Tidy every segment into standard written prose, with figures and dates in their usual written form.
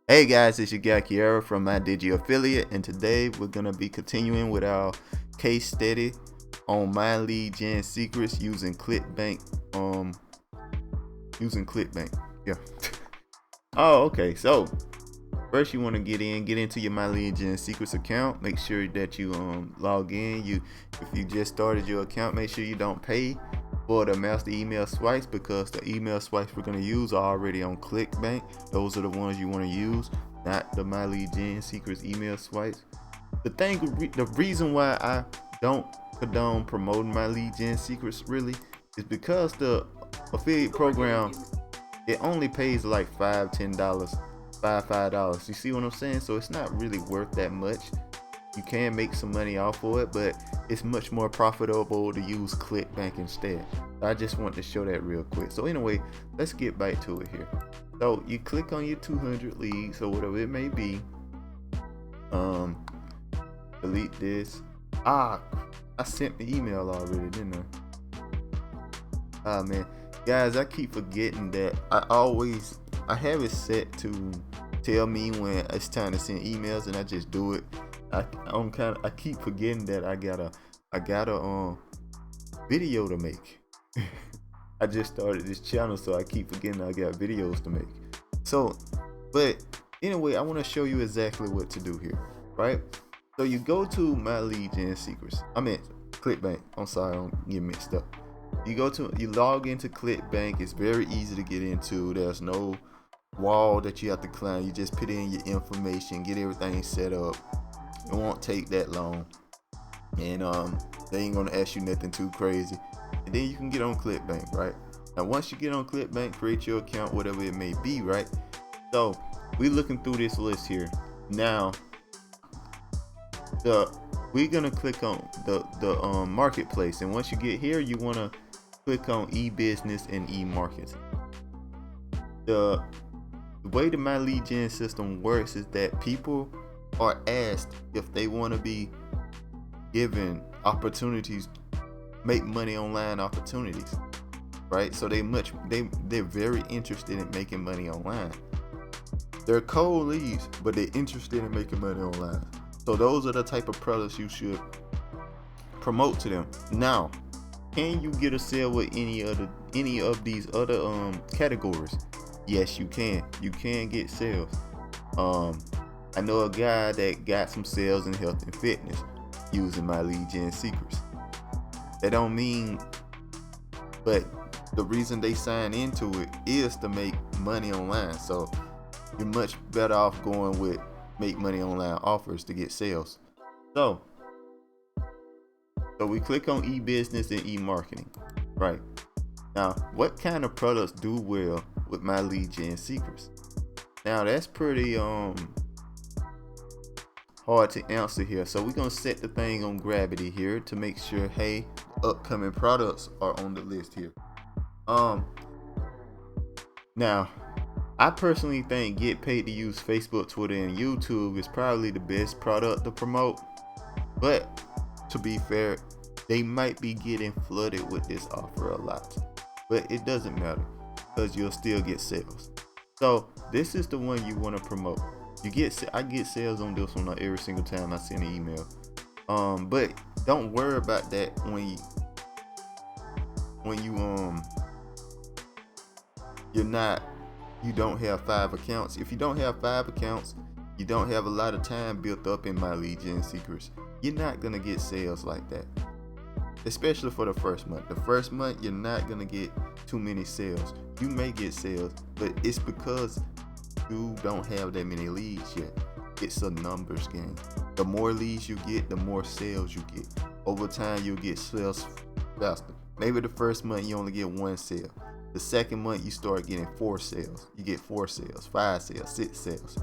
Hey guys, it's your guy Kiera from My Digi Affiliate, and today we're gonna be continuing with our case study on my lead gen secrets using Clickbank. Using Clickbank. Yeah. Oh, okay. So first, you want to get into your My Lead Gen Secrets account. Make sure that you log in. If you just started your account, make sure you don't pay for the master email swipes, because the email swipes we're gonna use are already on Clickbank. Those are the ones you want to use, not the My Lead Gen Secrets email swipes. The reason why I don't condone promoting My Lead Gen Secrets really is because the affiliate program, it only pays like $5, $10, $5. You see what I'm saying? So it's not really worth that much. You can make some money off of it, but it's much more profitable to use Clickbank instead. So I just want to show that real quick. So anyway, let's get back to it here. So you click on your 200 leads or whatever it may be. Delete this. I sent the email already, didn't I? Ah man, guys, I keep forgetting that I have it set to tell me when it's time to send emails, and I just do it. I keep forgetting that I got a video to make. I just started this channel, so I keep forgetting I got videos to make. So, but anyway, I want to show you exactly what to do here, right? So you go to My Lead Gen Secrets. I meant Clickbank. I'm sorry, I'm getting mixed up. You log into Clickbank. It's very easy to get into. There's no wall that you have to climb. You just put in your information, get everything set up. It won't take that long, and they ain't gonna ask you nothing too crazy. And then you can get on Clickbank, right? Now once you get on Clickbank, create your account, whatever it may be, right? So we're looking through this list here. Now we're gonna click on the marketplace, and once you get here, you wanna click on e-business and e-marketing. The way the My Lead Gen system works is that people are asked if they want to be given opportunities, make money online opportunities, right? So they're very interested in making money online. They're cold leads, but they're interested in making money online. So those are the type of products you should promote to them. Now, can you get a sale with any of these other categories? Yes, you can. You can get sales. I know a guy that got some sales in health and fitness using My Lead Gen Secrets. That don't mean, but the reason they sign into it is to make money online. So you're much better off going with make money online offers to get sales. So we click on e-business and e-marketing, right? Now, what kind of products do well with My Lead Gen Secrets? Now that's pretty hard to answer here. So we're gonna set the thing on gravity here to make sure, hey, upcoming products are on the list here. Now, I personally think get paid to use Facebook, Twitter, and YouTube is probably the best product to promote. But to be fair, they might be getting flooded with this offer a lot. But it doesn't matter, because you'll still get sales. So this is the one you want to promote. I get sales on this one every single time I send an email. But don't worry about that when you don't have 5 accounts. If you don't have 5 accounts, you don't have a lot of time built up in My Lead Gen Secrets. You're not gonna get sales like that, especially for the first month. The first month, you're not gonna get too many sales. You may get sales, but it's because you don't have that many leads yet. It's a numbers game. The more leads you get, the more sales you get. Over time, you'll get sales faster. Maybe the first month you only get 1 sale. The second month you start getting 4 sales. You get 4 sales, 5 sales, 6 sales.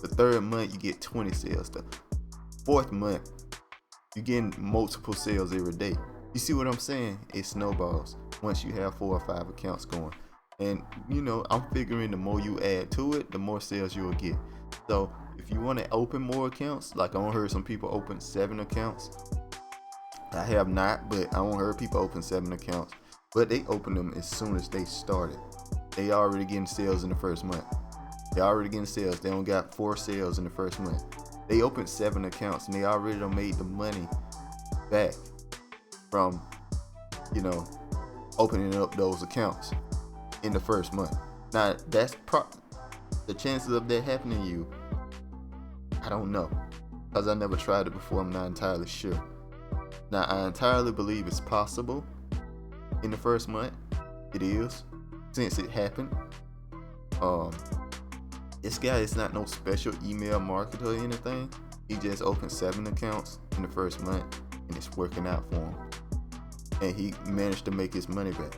The third month you get 20 sales. The fourth month you're getting multiple sales every day. You see what I'm saying? It snowballs once you have 4 or 5 accounts going. And I'm figuring the more you add to it, the more sales you'll get. So if you want to open more accounts, like I heard some people open 7 accounts. I have not, but I heard people open 7 accounts. But they open them as soon as they started. They already getting sales in the first month. They already getting sales. They only got 4 sales in the first month. They opened 7 accounts and they already done made the money back from, you know, opening up those accounts in the first month. Now that's the chances of that happening to you, I don't know, because I never tried it before. I'm not entirely sure. Now I entirely believe it's possible in the first month. It is, since it happened. This guy is not no special email marketer or anything. He just opened 7 accounts in the first month and it's working out for him. And he managed to make his money back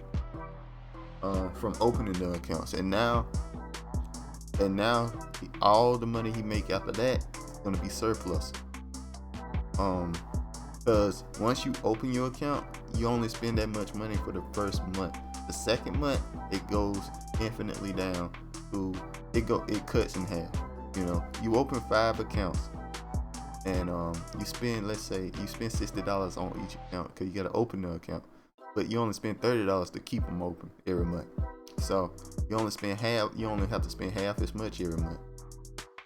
from opening the accounts. And now all the money he make after that is gonna be surplus. Because once you open your account, you only spend that much money for the first month. The second month, it goes infinitely down to it cuts in half. You know, you open 5 accounts and you spend, let's say you spend $60 on each account because you got to open the account, but you only spend $30 to keep them open every month. So you only have to spend half as much every month.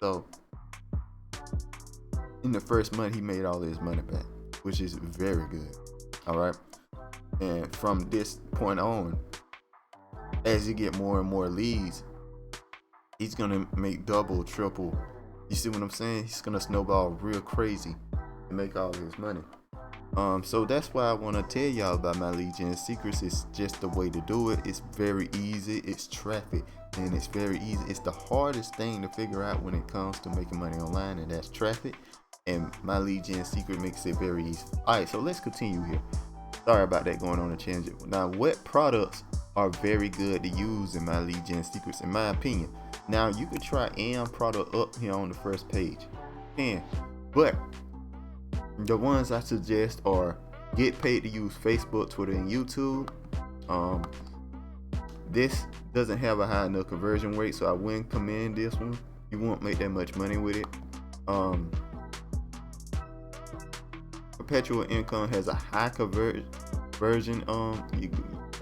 So in the first month he made all his money back, which is very good. All right, and from this point on, as you get more and more leads, he's gonna make double, triple. You see what I'm saying? He's gonna snowball real crazy and make all his money. So that's why I want to tell y'all about my lead gen secrets. It's just the way to do it. It's very easy. It's traffic, and it's very easy. It's the hardest thing to figure out when it comes to making money online, and that's traffic. And my lead gen secret makes it very easy. All right, so let's continue here. Sorry about that, going on a tangent. Now, what products are very good to use in my lead gen secrets, in my opinion? Now, you could try AM product up here on the first page, but the ones I suggest are get paid to use Facebook, Twitter, and YouTube. This doesn't have a high enough conversion rate, so I wouldn't commend this one. You won't make that much money with it. Perpetual income has a high conversion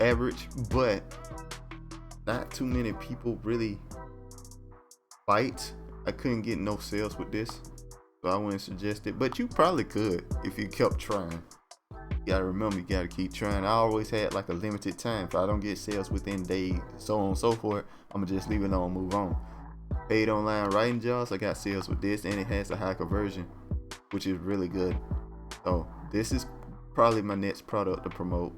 average, but not too many people really bite. I couldn't get no sales with this, so I wouldn't suggest it, but you probably could if you kept trying. You gotta remember, you gotta keep trying. I always had like a limited time. If I don't get sales within days, so on and so forth, I'm gonna just leave it alone and move on. Paid online writing jobs, I got sales with this, and it has a high conversion, which is really good. So this is probably my next product to promote,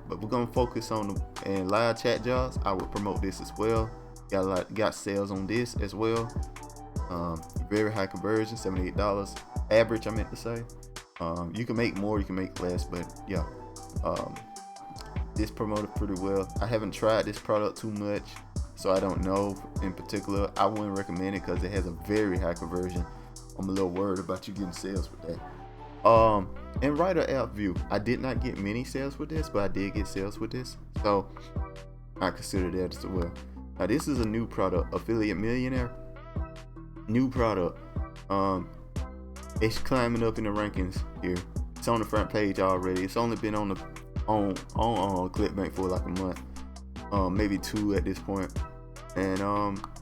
but we're gonna focus on the live chat jobs. I would promote this as well. Got sales on this as well. Very high conversion, $78 average, I meant to say. You can make more, you can make less, but yeah, this promoted pretty well. I haven't tried this product too much, so I don't know in particular. I wouldn't recommend it because it has a very high conversion. I'm a little worried about you getting sales with that. And writer app view, I did not get many sales with this, but I did get sales with this, so I consider that as well. Now this is a new product, Affiliate Millionaire. New product. It's climbing up in the rankings here. It's on the front page already. It's only been on Clickbank for like a month, maybe 2 at this point. And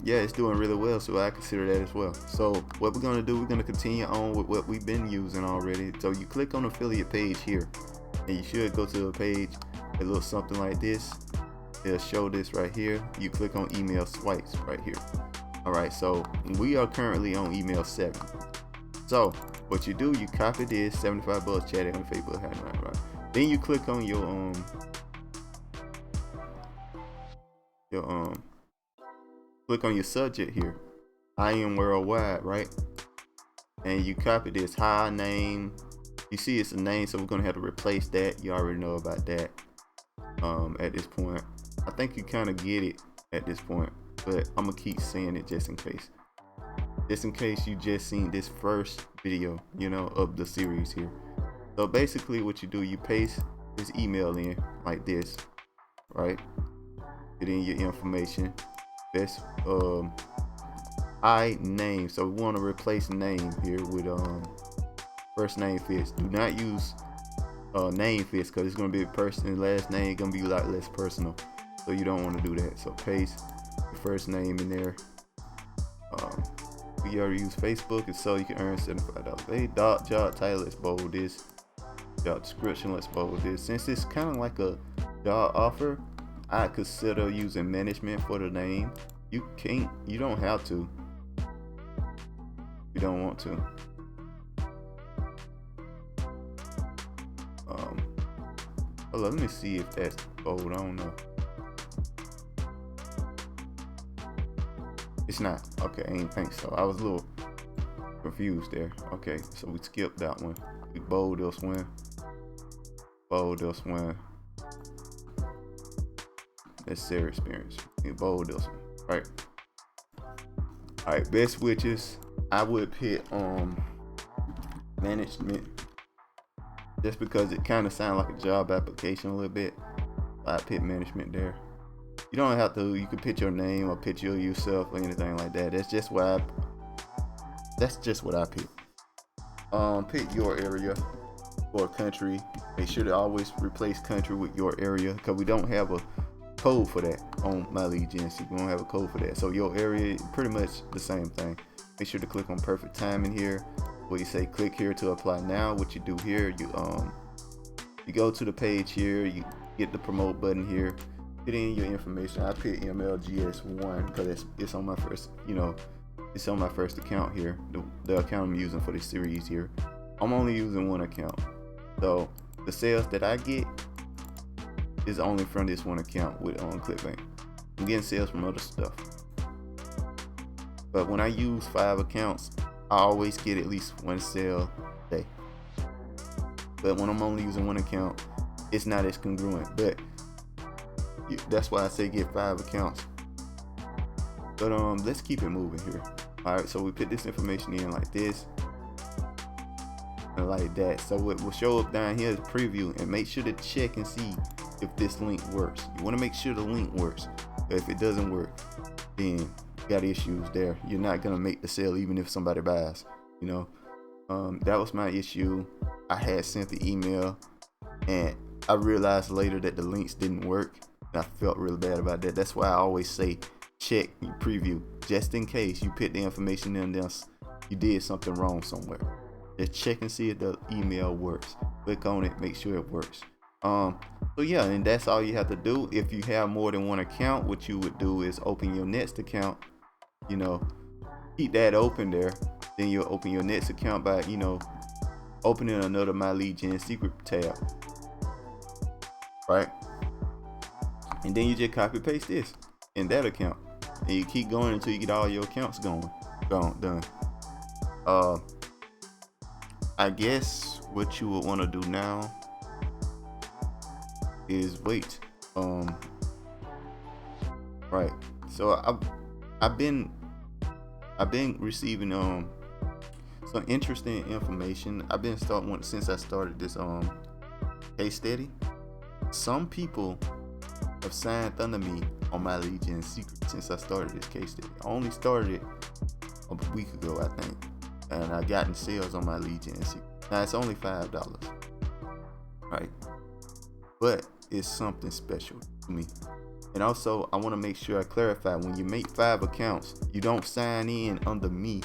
yeah, it's doing really well, so I consider that as well. So what we're gonna do, we're gonna continue on with what we've been using already. So you click on the affiliate page here, and you should go to a page that looks something like this. It'll show this right here. You click on email swipes right here. All right, so we are currently on email 7. So what you do, you copy this, $75 chatting on Facebook, right? Then you click on your click on your subject here. I am worldwide, right? And you copy this hi name. You see it's a name, so we're gonna have to replace that. You already know about that. At this point, I think you kind of get it at this point, but I'm gonna keep saying it just in case. Just in case you just seen this first video, you know, of the series here. So basically what you do, you paste this email in like this, right? Get in your information. That's I name. So we want to replace name here with first name fits. Do not use name fits because it's going to be a person, last name going to be a lot less personal. So you don't want to do that. So paste your first name in there. for you to use Facebook, and so you can earn $75. Hey, job title, let's bold this. Job description, let's bold this. Since it's kind of like a job offer, I consider using management for the name. You don't have to. You don't want to. Hold on, let me see if that's bold. I don't know. It's not. Okay, I ain't think so. I was a little confused there. Okay, so we skipped that one. We bold this one. Bold this one. Necessary experience. We bold this one. Right. Alright, best switches. I would pick management. Just because it kind of sounds like a job application a little bit. I pick management there. You don't have to. You can pick your name or picture yourself or anything like that. That's just what I pick. Pick your area or country. Make sure to always replace country with your area, because we don't have a code for that on My Lead Gen. We don't have a code for that. So your area, pretty much the same thing. Make sure to click on perfect timing here, where you say click here to apply now. What you do here, you go to the page here, you get the promote button here, put in your information. I put MLGS1 because it's on my first, it's on my first account here, the account I'm using for this series here. I'm only using one account, so the sales that I get is only from this one account with Clickbank. I'm getting sales from other stuff, but when I use 5 accounts, I always get at least one sale a day. But when I'm only using one account, it's not as congruent. But that's why I say get 5 accounts. But let's keep it moving here. Alright, so we put this information in like this and like that. So what will show up down here is preview, and make sure to check and see if this link works. You want to make sure the link works. If it doesn't work, then you got issues there. You're not gonna make the sale even if somebody buys. That was my issue. I had sent the email and I realized later that the links didn't work, and I felt really bad about that. That's why I always say check preview, just in case you put the information in there, you did something wrong somewhere. Just check and see if the email works. Click on it, make sure it works. So yeah, and that's all you have to do. If you have more than one account, what you would do is open your next account, keep that open there. Then you'll open your next account by opening another My Lead Gen secret tab, right? And then you just copy paste this in that account, and you keep going until you get all your accounts done. I guess what you would want to do now is wait. Right. So I've been receiving some interesting information. I've been since I started this case study. Some people have signed under me on My Lead Gen secret since I started this case study. I only started it a week ago, I think, and I gotten sales on My Lead Gen secret. Now it's only $5, right? But it's something special to me. And also, I want to make sure I clarify, when you make 5 accounts, you don't sign in under me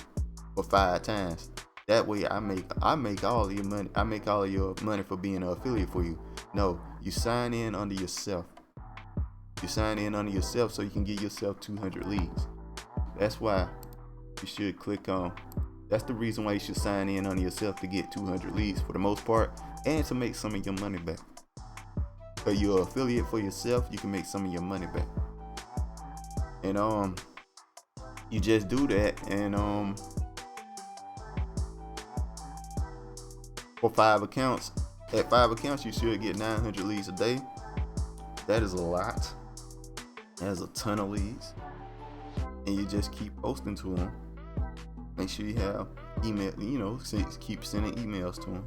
for 5 times. That way I make all of your money. I make all of your money for being an affiliate for you. No, you sign in under yourself. You sign in under yourself so you can get yourself 200 leads. That's why you should click on. That's the reason why you should sign in under yourself, to get 200 leads for the most part, and to make some of your money back. If you're an affiliate for yourself, you can make some of your money back. And you just do that, and for 5 accounts, at 5 accounts you should get 900 leads a day. That is a lot. That's a ton of leads, and you just keep posting to them. Make sure you have email, keep sending emails to them,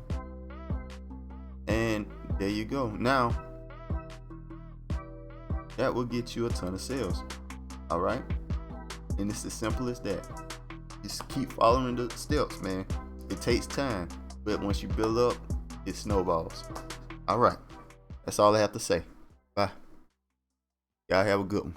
and there you go. Now that will get you a ton of sales. All right, and it's as simple as that. Just keep following the steps, man. It takes time, but once you build up, it snowballs. All right, that's all I have to say. Bye. Y'all have a good one.